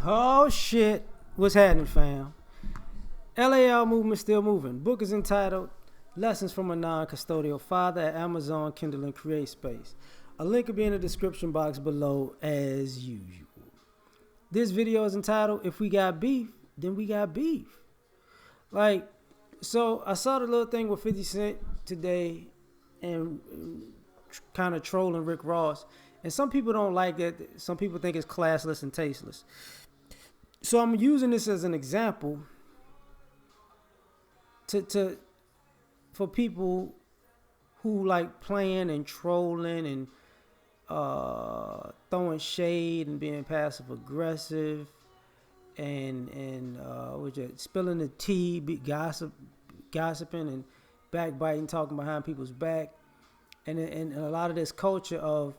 Oh shit. What's happening, fam? L.A.R. movement still moving. Book is entitled Lessons from a Non-Custodial Father at Amazon, Kindle, and Create Space. A link will be in the description box below as usual. This video is entitled If We Got Beef, Then We Got Beef. So I saw the little thing with 50 Cent today and kind of trolling Rick Ross. And some people don't like that. Some people think it's classless and tasteless. So I'm using this as an example for people who like playing and trolling and throwing shade and being passive aggressive and spilling the tea, gossiping and backbiting, talking behind people's back, and a lot of this culture of,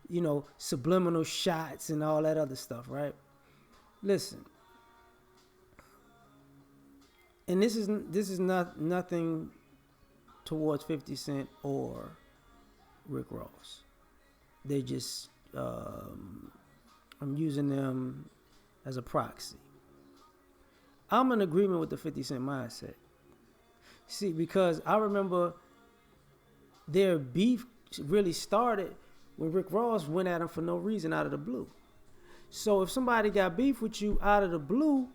you know, subliminal shots and all that other stuff, right? Listen, and this is not nothing towards 50 Cent or Rick Ross. They just I'm using them as a proxy. I'm in agreement with the 50 Cent mindset. See, because I remember their beef really started when Rick Ross went at him for no reason out of the blue. So if somebody got beef with you out of the blue,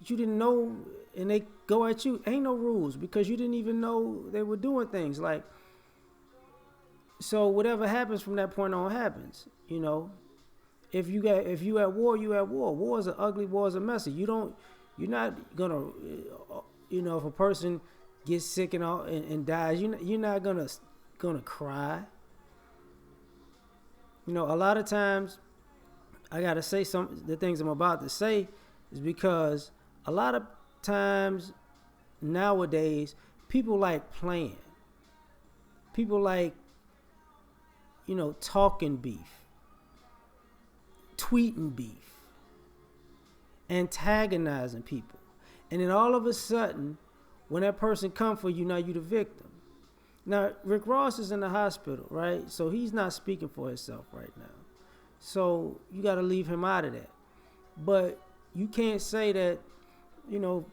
you didn't know, and they go at you, ain't no rules, because you didn't even know they were doing things like. So whatever happens from that point on happens, you know. If you at war, you at war. War is an ugly, war is a messy. You're not gonna, you know, if a person gets sick and dies, you're not gonna cry. You know, a lot of times, I gotta say the things I'm about to say is because a lot of times nowadays people like playing. People like, you know, talking beef, tweeting beef, antagonizing people. And then all of a sudden, when that person come for you, now you the victim. Now, Rick Ross is in the hospital, right? So he's not speaking for himself right now. So you got to leave him out of that. But you can't say that, you know,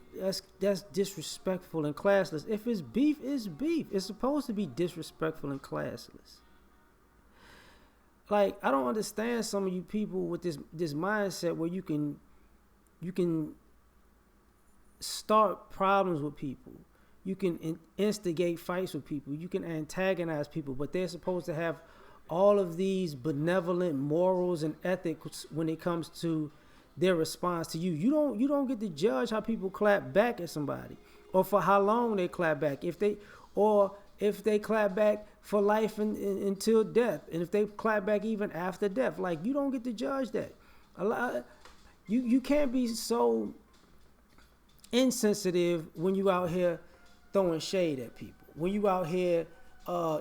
that's disrespectful and classless. If it's beef, it's beef. It's supposed to be disrespectful and classless. Like, I don't understand some of you people with this mindset where you can start problems with people. You can instigate fights with people. You can antagonize people, but they're supposed to have all of these benevolent morals and ethics when it comes to their response to you. You don't get to judge how people clap back at somebody, or for how long they clap back. If they clap back for life until death, and if they clap back even after death, like, you don't get to judge that. You can't be so insensitive when you out here throwing shade at people, when you out here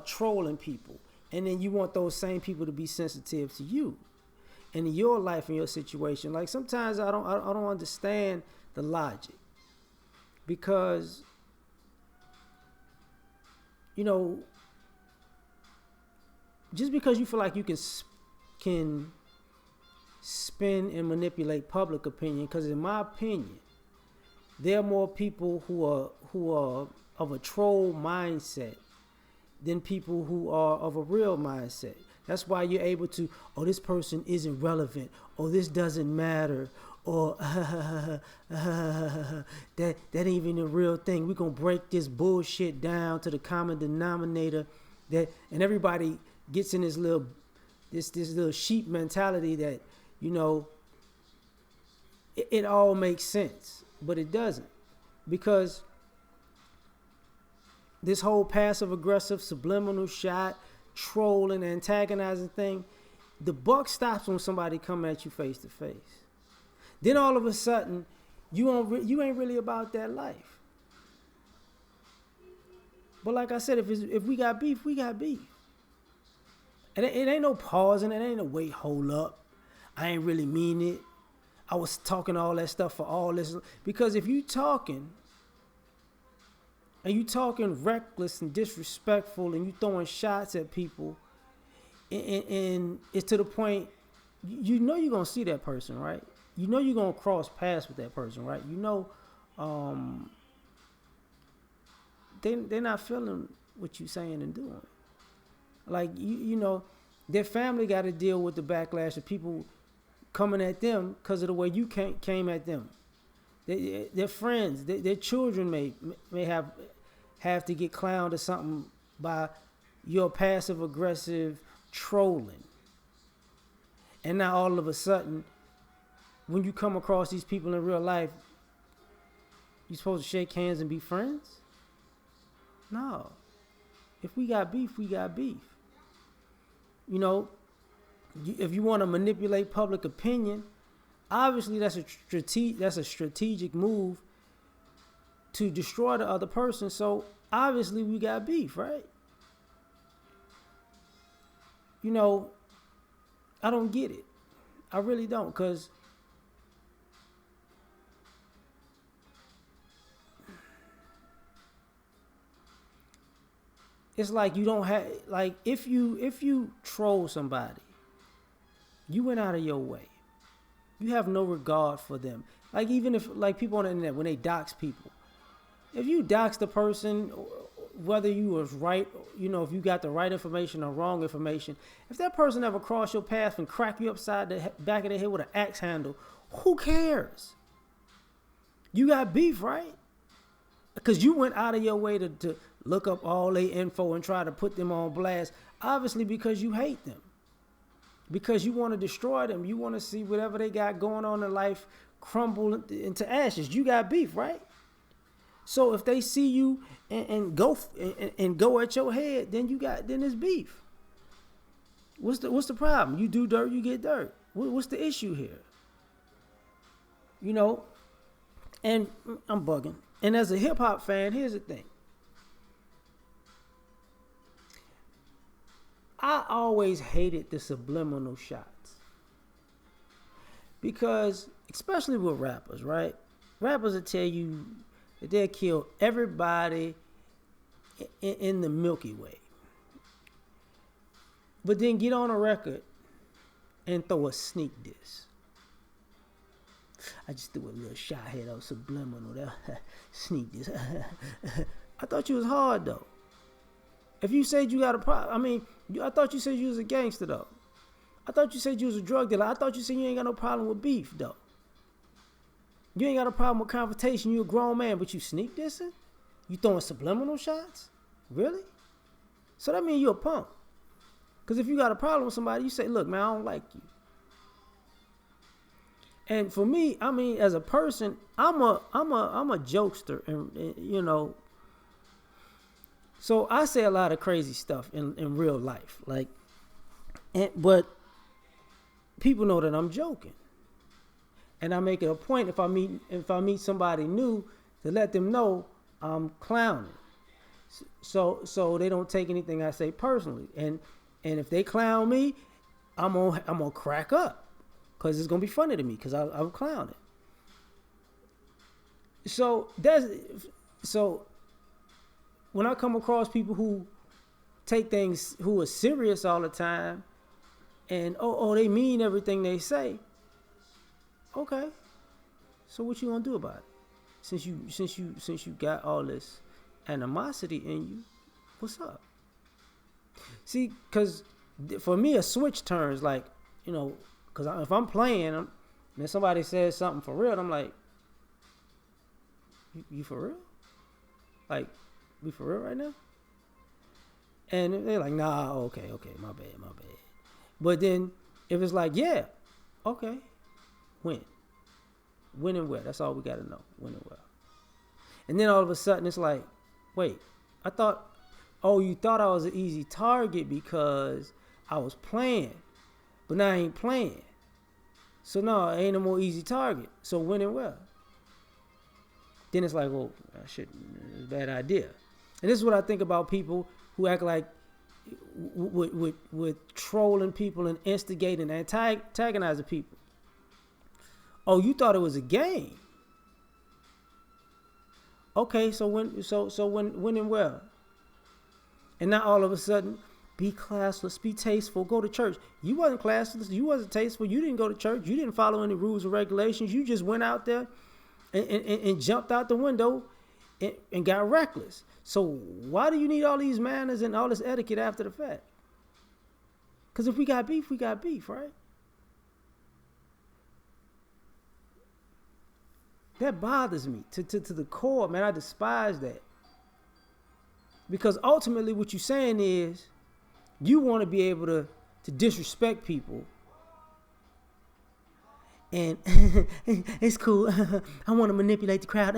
trolling people. And then you want those same people to be sensitive to you and in your life and your situation. Like, sometimes I don't understand the logic, because, you know, just because you feel like you can spin and manipulate public opinion, because in my opinion, there are more people who are of a troll mindset than people who are of a real mindset. That's why you're able to, oh, this person isn't relevant, or this doesn't matter, or that ain't even a real thing. We're gonna break this bullshit down to the common denominator, and everybody gets in this little sheep mentality that, you know, it all makes sense, but it doesn't, because this whole passive aggressive, subliminal shot, trolling, antagonizing thing, the buck stops when somebody come at you face to face. Then all of a sudden, you ain't really about that life. But like I said, if we got beef, we got beef. And it ain't no pausing. It ain't no wait, hold up. I ain't really mean it. I was talking all that stuff for all this. Because if you talking reckless and disrespectful, and you throwing shots at people, and it's to the point, you know you're going to see that person, right? you know you're gonna cross paths with that person, right? You know, um, they're not feeling what you saying and doing. Like you know, their family got to deal with the backlash of people coming at them because of the way you came at them. Their friends, their children may have to get clowned or something by your passive aggressive trolling. And now all of a sudden, when you come across these people in real life, you supposed to shake hands and be friends? No. If we got beef, we got beef. You know, if you want to manipulate public opinion, obviously that's a strategic move to destroy the other person. So obviously we got beef, right? You know, I don't get it. I really don't, because it's like you don't have, like, if you troll somebody, you went out of your way. You have no regard for them. Like, even if, like, people on the internet, when they dox people, if you dox the person, whether you was right, you know, if you got the right information or wrong information, if that person ever crossed your path and crack you upside the back of the head with an axe handle, who cares? You got beef, right? Because you went out of your way to look up all their info and try to put them on blast, obviously because you hate them. Because you want to destroy them. You want to see whatever they got going on in life crumble into ashes. You got beef, right? So if they see you and go at your head, then it's beef. What's the problem? You do dirt, you get dirt. What's the issue here? You know, and I'm bugging. And as a hip hop fan, here's the thing. I always hated the subliminal shots. Because, especially with rappers, right? Rappers will tell you that they'll kill everybody in the Milky Way. But then get on a record and throw a sneak diss. I just threw a little shot here, though, subliminal. Sneak diss. I thought you was hard, though. If you said you got a problem, I mean, I thought you said you was a gangster, though. I thought you said you was a drug dealer. I thought you said you ain't got no problem with beef, though. You ain't got a problem with confrontation. You a grown man, but you sneak dissing? You throwing subliminal shots? Really? So that means you a punk. Because if you got a problem with somebody, you say, look, man, I don't like you. And for me, I mean, as a person, I'm a jokester, and you know. So I say a lot of crazy stuff in real life, like, but people know that I'm joking, and I make it a point if I meet somebody new to let them know I'm clowning, so they don't take anything I say personally, and if they clown me, I'm gonna crack up. Because it's going to be funny to me because I'm clowning. So when I come across people who take things, who are serious all the time, and they mean everything they say. Okay. So what you going to do about it? Since you got all this animosity in you, what's up? See, because for me, a switch turns, like, you know, because if I'm playing, and then somebody says something for real, I'm like, you for real? Like, we for real right now? And they're like, nah, okay, my bad. But then, if it's like, yeah, okay, when and where? That's all we got to know, when and where. And then all of a sudden, it's like, wait, you thought I was an easy target because I was playing, but now I ain't playing. So no, it ain't no more easy target. So when and where? Then it's like, well, it's a bad idea. And this is what I think about people who act like with trolling people and instigating and antagonizing people. Oh, you thought it was a game? Okay, so when and where? And now all of a sudden, Be classless, be tasteful, go to church. You wasn't classless, you wasn't tasteful, you didn't go to church, you didn't follow any rules or regulations. You just went out there and jumped out the window and got reckless. So why do you need all these manners and all this etiquette after the fact? Because if we got beef, we got beef, right? That bothers me to the core, man. I despise that. Because ultimately what you're saying is you want to be able to disrespect people. And it's cool. I want to manipulate the crowd.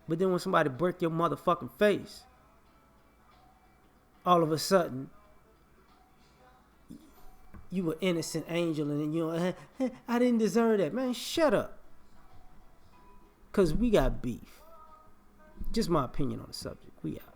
But then when somebody break your motherfucking face, all of a sudden, you an innocent angel and you know, I didn't deserve that. Man, shut up. Because we got beef. Just my opinion on the subject. We out.